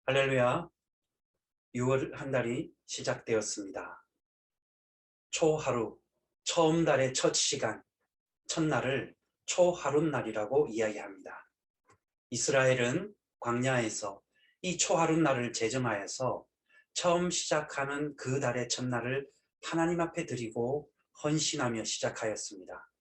할렐루야. 6월 한 달이 시작되었습니다. 초하루, 처음 달의 첫 시간, 첫날을 초하룻날이라고 이야기합니다. 이스라엘은 광야에서 이 초하룻날을 제정하여서 처음 시작하는 그 달의 첫날을 하나님 앞에 드리고 헌신하며 시작하였습니다.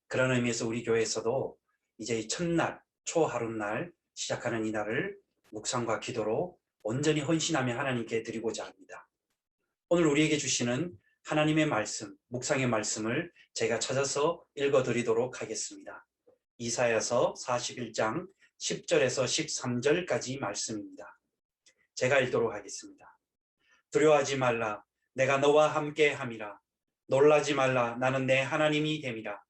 그런 의미에서 우리 교회에서도 이제 이 첫날, 초하룻날 시작하는 이 날을 묵상과 기도로 온전히 헌신하며 하나님께 드리고자 합니다. 오늘 우리에게 주시는 하나님의 말씀, 묵상의 말씀을 제가 찾아서 읽어드리도록 하겠습니다. 이사야서 41장 10절에서 13절까지 말씀입니다. 제가 읽도록 하겠습니다. 두려워하지 말라, 내가 너와 함께 함이라. 놀라지 말라, 나는 내 하나님이 됨이라.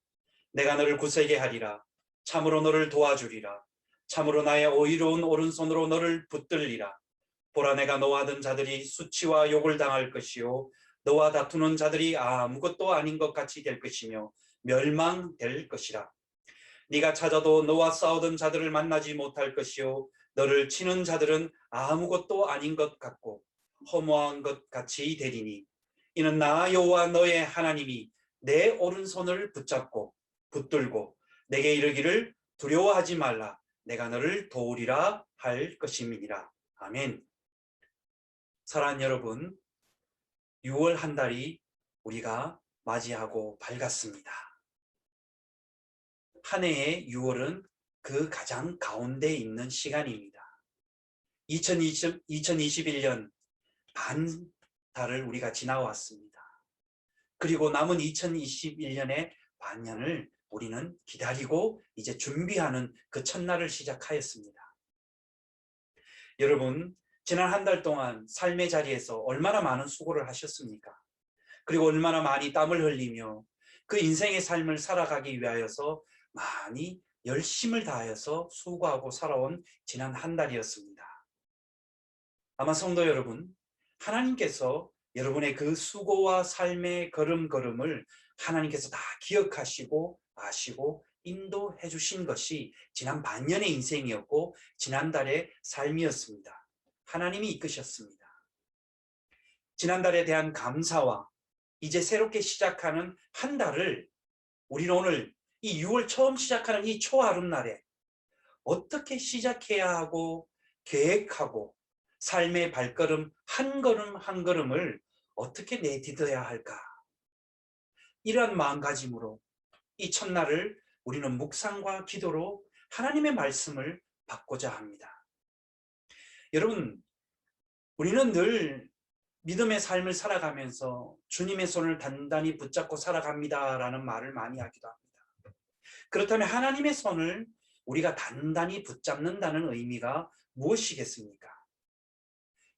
내가 너를 굳세게 하리라. 참으로 너를 도와주리라. 참으로 나의 의로운 오른손으로 너를 붙들리라. 보라, 내가 너와 하던 자들이 수치와 욕을 당할 것이요 너와 다투는 자들이 아무것도 아닌 것 같이 될 것이며 멸망될 것이라. 네가 찾아도 너와 싸우던 자들을 만나지 못할 것이요 너를 치는 자들은 아무것도 아닌 것 같고 허무한 것 같이 되리니 이는 나 여호와 너의 하나님이 내 오른손을 붙들고 내게 이르기를 두려워하지 말라, 내가 너를 도우리라 할 것임이니라. 아멘. 사랑하는 여러분, 6월 한 달이 우리가 맞이하고 밝았습니다. 한 해의 6월은 그 가장 가운데 있는 시간입니다. 2021년 반 달을 우리가 지나왔습니다. 그리고 남은 2021년의 반년을 우리는 기다리고 이제 준비하는 그 첫날을 시작하였습니다. 여러분, 지난 한 달 동안 삶의 자리에서 얼마나 많은 수고를 하셨습니까? 그리고 얼마나 많이 땀을 흘리며 그 인생의 삶을 살아가기 위하여서 많이 열심을 다하여서 수고하고 살아온 지난 한 달이었습니다. 아마 성도 여러분, 하나님께서 여러분의 그 수고와 삶의 걸음걸음을 하나님께서 다 기억하시고 아시고 인도해 주신 것이 지난 반년의 인생이었고 지난달의 삶이었습니다. 하나님이 이끄셨습니다. 지난달에 대한 감사와 이제 새롭게 시작하는 한 달을 우리는 오늘 이 6월 처음 시작하는 이 초하룻날에 어떻게 시작해야 하고 계획하고 삶의 발걸음 한 걸음 한 걸음을 어떻게 내딛어야 할까? 이러한 마음가짐으로 이 첫날을 우리는 묵상과 기도로 하나님의 말씀을 받고자 합니다. 여러분, 우리는 늘 믿음의 삶을 살아가면서 주님의 손을 단단히 붙잡고 살아갑니다라는 말을 많이 하기도 합니다. 그렇다면 하나님의 손을 우리가 단단히 붙잡는다는 의미가 무엇이겠습니까?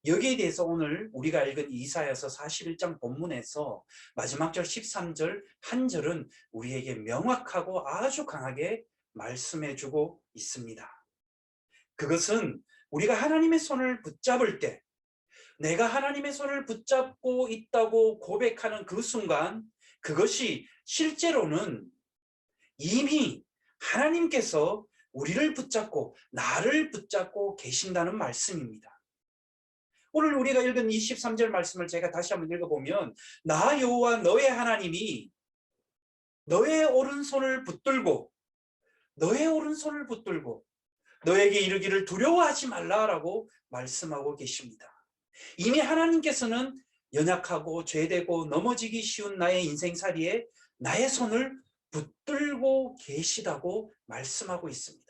여기에 대해서 오늘 우리가 읽은 이사야서 41장 본문에서 마지막 절 13절 한 절은 우리에게 명확하고 아주 강하게 말씀해주고 있습니다. 그것은 우리가 하나님의 손을 붙잡을 때 내가 하나님의 손을 붙잡고 있다고 고백하는 그 순간 그것이 실제로는 이미 하나님께서 우리를 붙잡고 나를 붙잡고 계신다는 말씀입니다. 오늘 우리가 읽은 23절 말씀을 제가 다시 한번 읽어보면 나 여호와 너의 하나님이 너의 오른손을 붙들고 너에게 이르기를 두려워하지 말라라고 말씀하고 계십니다. 이미 하나님께서는 연약하고 죄되고 넘어지기 쉬운 나의 인생살이에 나의 손을 붙들고 계시다고 말씀하고 있습니다.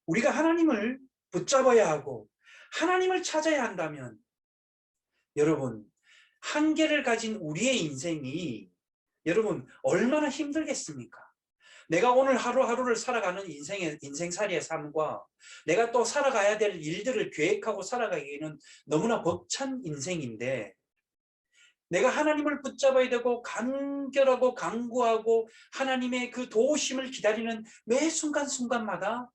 우리가 하나님을 붙잡아야 하고 하나님을 찾아야 한다면 여러분, 한계를 가진 우리의 인생이 여러분 얼마나 힘들겠습니까? 내가 오늘 하루하루를 살아가는 인생살이의 삶과 내가 또 살아가야 될 일들을 계획하고 살아가기에는 너무나 벅찬 인생인데 내가 하나님을 붙잡아야 되고 간결하고 간구하고 하나님의 그 도우심을 기다리는 매 순간순간마다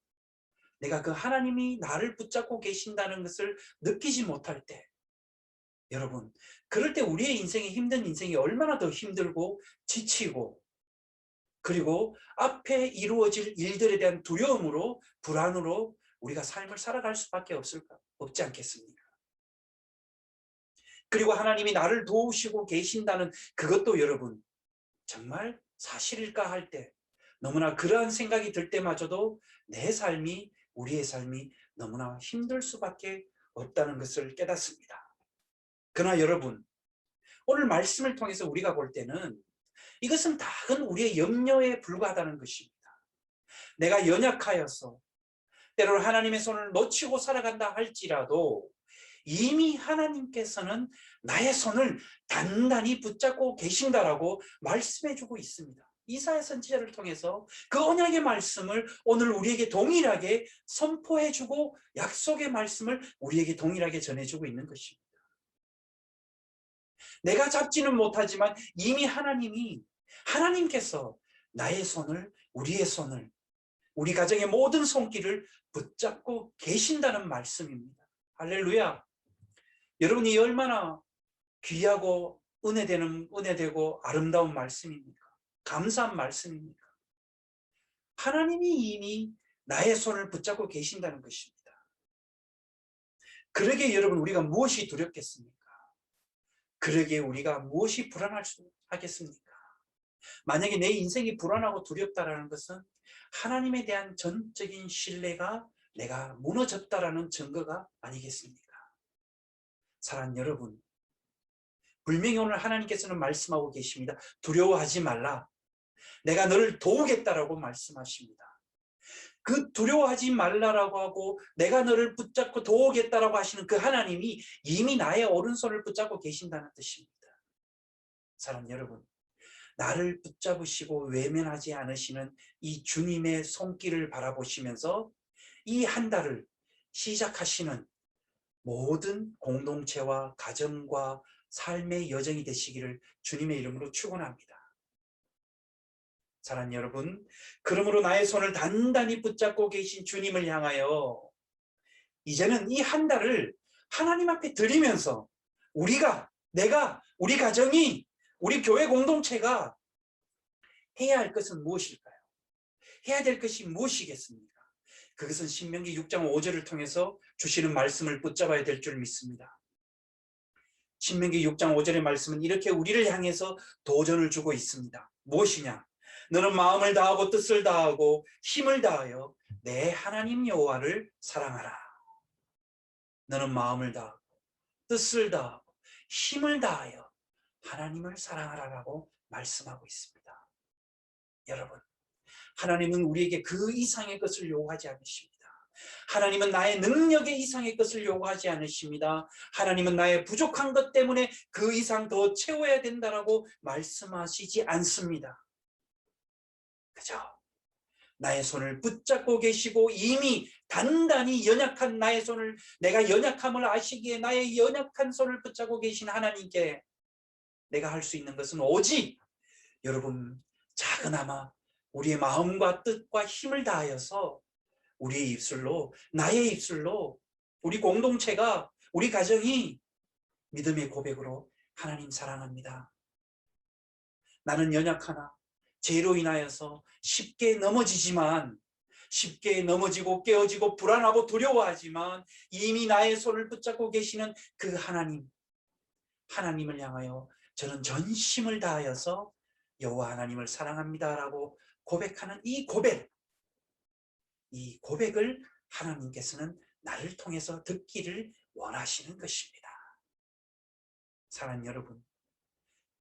내가 그 하나님이 나를 붙잡고 계신다는 것을 느끼지 못할 때 여러분, 그럴 때 우리의 인생이 힘든 인생이 얼마나 더 힘들고 지치고 그리고 앞에 이루어질 일들에 대한 두려움으로 불안으로 우리가 삶을 살아갈 수밖에 없지 않겠습니까? 그리고 하나님이 나를 도우시고 계신다는 그것도 여러분 정말 사실일까 할 때 너무나 그러한 생각이 들 때마저도 내 삶이 우리의 삶이 너무나 힘들 수밖에 없다는 것을 깨닫습니다. 그러나 여러분 오늘 말씀을 통해서 우리가 볼 때는 이것은 다은 우리의 염려에 불과하다는 것입니다. 내가 연약하여서 때로는 하나님의 손을 놓치고 살아간다 할지라도 이미 하나님께서는 나의 손을 단단히 붙잡고 계신다라고 말씀해주고 있습니다. 이사야 선지자를 통해서 그 언약의 말씀을 오늘 우리에게 동일하게 선포해주고 약속의 말씀을 우리에게 동일하게 전해주고 있는 것입니다. 내가 잡지는 못하지만 이미 하나님께서 나의 손을, 우리의 손을, 우리 가정의 모든 손길을 붙잡고 계신다는 말씀입니다. 할렐루야. 여러분이 얼마나 귀하고 은혜되고 아름다운 말씀입니까? 감사한 말씀입니까? 하나님이 이미 나의 손을 붙잡고 계신다는 것입니다. 그러기에 여러분 우리가 무엇이 두렵겠습니까? 그러기에 우리가 무엇이 하겠습니까? 만약에 내 인생이 불안하고 두렵다라는 것은 하나님에 대한 전적인 신뢰가 내가 무너졌다라는 증거가 아니겠습니까? 사랑하는 여러분, 분명히 오늘 하나님께서는 말씀하고 계십니다. 두려워하지 말라. 내가 너를 도우겠다라고 말씀하십니다. 그 두려워하지 말라라고 하고 내가 너를 붙잡고 도우겠다라고 하시는 그 하나님이 이미 나의 오른손을 붙잡고 계신다는 뜻입니다. 사랑하는 여러분, 나를 붙잡으시고 외면하지 않으시는 이 주님의 손길을 바라보시면서 이 한 달을 시작하시는 모든 공동체와 가정과 삶의 여정이 되시기를 주님의 이름으로 축원합니다. 사랑하는 여러분, 그러므로 나의 손을 단단히 붙잡고 계신 주님을 향하여 이제는 이 한 달을 하나님 앞에 드리면서 내가, 우리 가정이, 우리 교회 공동체가 해야 할 것은 무엇일까요? 해야 될 것이 무엇이겠습니까? 그것은 신명기 6장 5절을 통해서 주시는 말씀을 붙잡아야 될 줄 믿습니다. 신명기 6장 5절의 말씀은 이렇게 우리를 향해서 도전을 주고 있습니다. 무엇이냐? 너는 마음을 다하고 뜻을 다하고 힘을 다하여 내 하나님 여호와를 사랑하라. 너는 마음을 다하고 뜻을 다하고 힘을 다하여 하나님을 사랑하라라고 말씀하고 있습니다. 여러분, 하나님은 우리에게 그 이상의 것을 요구하지 않으십니다. 하나님은 나의 능력의 이상의 것을 요구하지 않으십니다. 하나님은 나의 부족한 것 때문에 그 이상 더 채워야 된다라고 말씀하시지 않습니다. 그죠? 나의 손을 붙잡고 계시고 이미 단단히 연약한 나의 손을, 내가 연약함을 아시기에 나의 연약한 손을 붙잡고 계신 하나님께 내가 할 수 있는 것은 오직 여러분 작은아마 우리의 마음과 뜻과 힘을 다하여서 우리의 입술로, 나의 입술로 우리 공동체가, 우리 가정이 믿음의 고백으로 하나님 사랑합니다. 나는 연약하나 죄로 인하여서 쉽게 넘어지고 깨어지고 불안하고 두려워하지만 이미 나의 손을 붙잡고 계시는 그 하나님을 향하여 저는 전심을 다하여서 여호와 하나님을 사랑합니다라고 고백하는 이 고백을 하나님께서는 나를 통해서 듣기를 원하시는 것입니다. 사랑하는 여러분,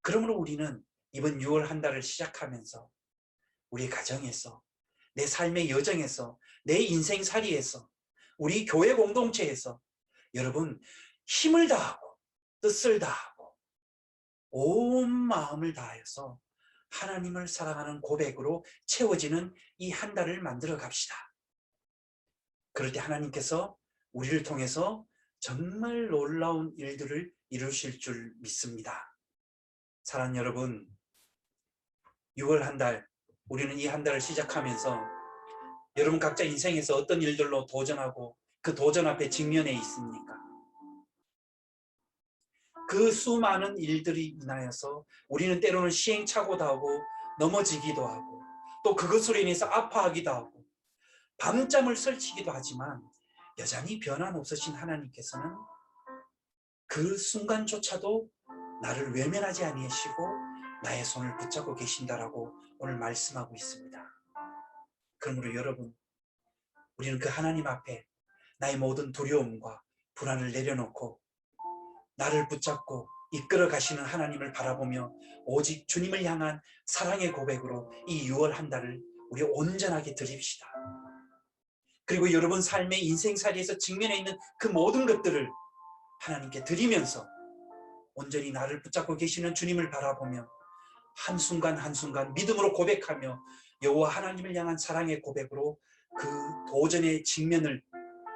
그러므로 우리는 이번 6월 한 달을 시작하면서 우리 가정에서, 내 삶의 여정에서, 내 인생살이에서, 우리 교회 공동체에서 여러분 힘을 다하고 뜻을 다하고 온 마음을 다하여서 하나님을 사랑하는 고백으로 채워지는 이 한 달을 만들어 갑시다. 그럴 때 하나님께서 우리를 통해서 정말 놀라운 일들을 이루실 줄 믿습니다. 사랑하는 여러분, 6월 한 달, 우리는 이 한 달을 시작하면서 여러분 각자 인생에서 어떤 일들로 도전하고 그 도전 앞에 직면해 있습니까? 그 수많은 일들이 인하여서 우리는 때로는 시행착오도 하고 넘어지기도 하고 또 그것으로 인해서 아파하기도 하고 밤잠을 설치기도 하지만 여전히 변함없으신 하나님께서는 그 순간조차도 나를 외면하지 아니하시고 나의 손을 붙잡고 계신다라고 오늘 말씀하고 있습니다. 그러므로 여러분, 우리는 그 하나님 앞에 나의 모든 두려움과 불안을 내려놓고 나를 붙잡고 이끌어 가시는 하나님을 바라보며 오직 주님을 향한 사랑의 고백으로 이 6월 한 달을 우리 온전하게 드립시다. 그리고 여러분 삶의 인생살이에서 직면해 있는 그 모든 것들을 하나님께 드리면서 온전히 나를 붙잡고 계시는 주님을 바라보며 한순간 한순간 믿음으로 고백하며 여호와 하나님을 향한 사랑의 고백으로 그 도전의 직면을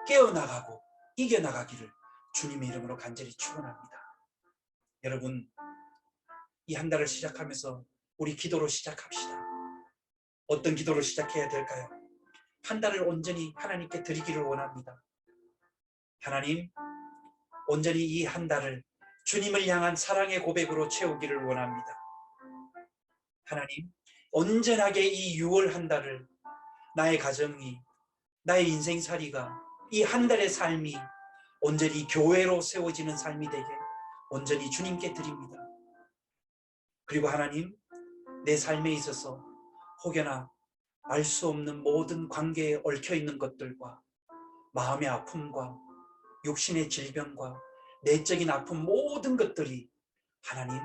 깨어나가고 이겨나가기를 주님의 이름으로 간절히 축원합니다. 여러분, 이 한 달을 시작하면서 우리 기도로 시작합시다. 어떤 기도로 시작해야 될까요? 한 달을 온전히 하나님께 드리기를 원합니다. 하나님, 온전히 이 한 달을 주님을 향한 사랑의 고백으로 채우기를 원합니다. 하나님, 온전하게 이 6월 한 달을 나의 가정이, 나의 인생살이가, 이 한 달의 삶이 온전히 교회로 세워지는 삶이 되게 온전히 주님께 드립니다. 그리고 하나님, 내 삶에 있어서 혹여나 알 수 없는 모든 관계에 얽혀있는 것들과 마음의 아픔과 육신의 질병과 내적인 아픔 모든 것들이 하나님,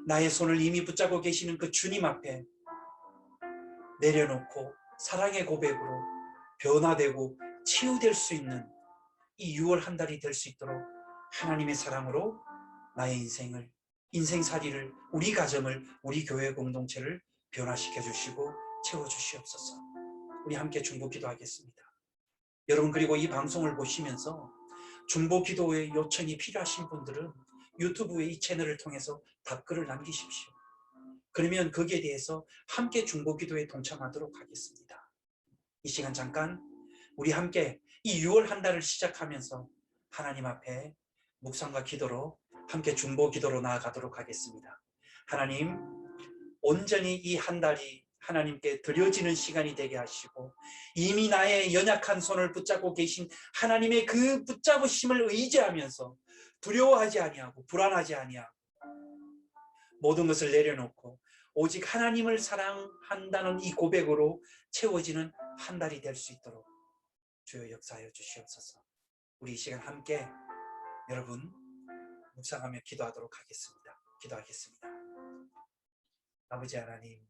나의 손을 이미 붙잡고 계시는 그 주님 앞에 내려놓고 사랑의 고백으로 변화되고 치유될 수 있는 이 6월 한 달이 될 수 있도록 하나님의 사랑으로 나의 인생을, 인생살이를, 우리 가정을, 우리 교회 공동체를 변화시켜 주시고 채워주시옵소서. 우리 함께 중보 기도하겠습니다. 여러분, 그리고 이 방송을 보시면서 중보 기도의 요청이 필요하신 분들은 유튜브의 이 채널을 통해서 답글을 남기십시오. 그러면 거기에 대해서 함께 중보 기도에 동참하도록 하겠습니다. 이 시간 잠깐 우리 함께 이 6월 한 달을 시작하면서 하나님 앞에 묵상과 기도로 함께 중보 기도로 나아가도록 하겠습니다. 하나님, 온전히 이 한 달이 하나님께 드려지는 시간이 되게 하시고 이미 나의 연약한 손을 붙잡고 계신 하나님의 그 붙잡으심을 의지하면서 두려워하지 아니하고 불안하지 아니하고 모든 것을 내려놓고 오직 하나님을 사랑한다는 이 고백으로 채워지는 한 달이 될 수 있도록 주여 역사하여 주시옵소서. 우리 이 시간 함께 여러분 묵상하며 기도하도록 하겠습니다. 기도하겠습니다. 아버지 하나님,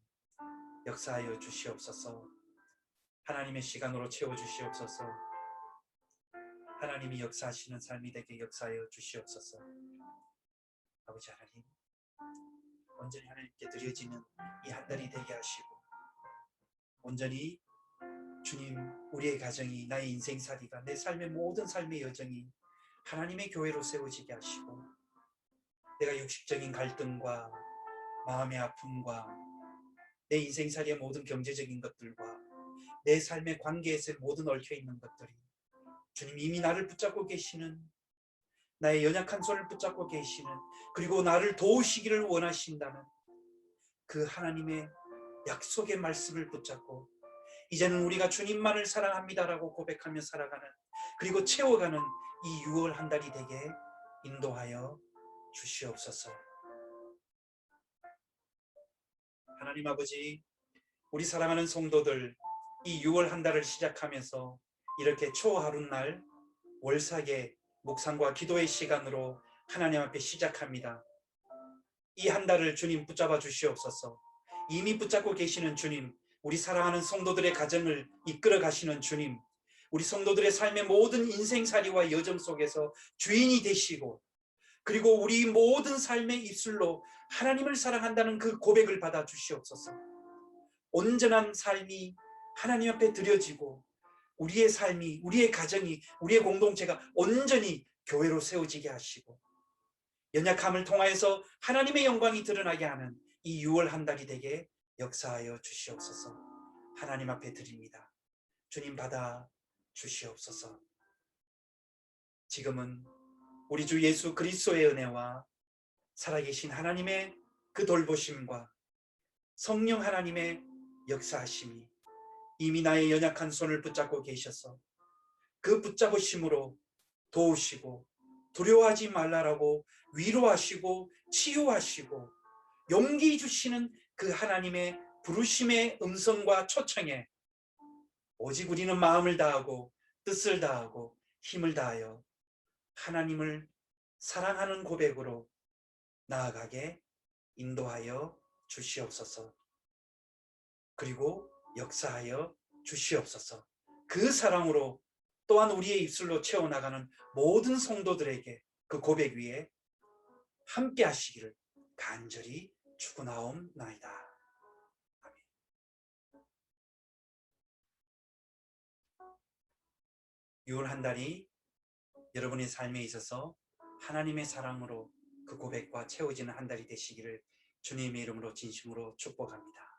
역사하여 주시옵소서. 하나님의 시간으로 채워주시옵소서. 하나님이 역사하시는 삶이 되게 역사하여 주시옵소서. 아버지 하나님, 온전히 하나님께 드려지는 이 한 달이 되게 하시고 온전히 주님, 우리의 가정이, 나의 인생살이가, 내 삶의 모든 삶의 여정이 하나님의 교회로 세워지게 하시고 내가 육식적인 갈등과 마음의 아픔과 내 인생살이의 모든 경제적인 것들과 내 삶의 관계에서 모든 얽혀있는 것들이 주님 이미 나를 붙잡고 계시는, 나의 연약한 손을 붙잡고 계시는, 그리고 나를 도우시기를 원하신다는 그 하나님의 약속의 말씀을 붙잡고 이제는 우리가 주님만을 사랑합니다라고 고백하며 살아가는, 그리고 채워가는 이 6월 한 달이 되게 인도하여 주시옵소서. 하나님 아버지, 우리 사랑하는 성도들 이 6월 한 달을 시작하면서 이렇게 초하룻날 월삭의 묵상과 기도의 시간으로 하나님 앞에 시작합니다. 이 한 달을 주님 붙잡아 주시옵소서. 이미 붙잡고 계시는 주님, 우리 사랑하는 성도들의 가정을 이끌어 가시는 주님, 우리 성도들의 삶의 모든 인생살이와 여정 속에서 주인이 되시고 그리고 우리 모든 삶의 입술로 하나님을 사랑한다는 그 고백을 받아 주시옵소서. 온전한 삶이 하나님 앞에 드려지고 우리의 삶이, 우리의 가정이, 우리의 공동체가 온전히 교회로 세워지게 하시고 연약함을 통하여서 하나님의 영광이 드러나게 하는 이 6월 한 달이 되게 역사하여 주시옵소서. 하나님 앞에 드립니다. 주님 받아 주시옵소서. 지금은 우리 주 예수 그리스도의 은혜와 살아계신 하나님의 그 돌보심과 성령 하나님의 역사하심이 이미 나의 연약한 손을 붙잡고 계셔서 그 붙잡으심으로 도우시고 두려워하지 말라라고 위로하시고 치유하시고 용기 주시는 그 하나님의 부르심의 음성과 초청에 오직 우리는 마음을 다하고 뜻을 다하고 힘을 다하여 하나님을 사랑하는 고백으로 나아가게 인도하여 주시옵소서. 그리고 역사하여 주시옵소서. 그 사랑으로 또한 우리의 입술로 채워나가는 모든 성도들에게 그 고백 위에 함께 하시기를 간절히 축원하옵나이다. 아멘. 유월 한 달이 여러분의 삶에 있어서 하나님의 사랑으로 그 고백과 채워지는 한 달이 되시기를 주님의 이름으로 진심으로 축복합니다.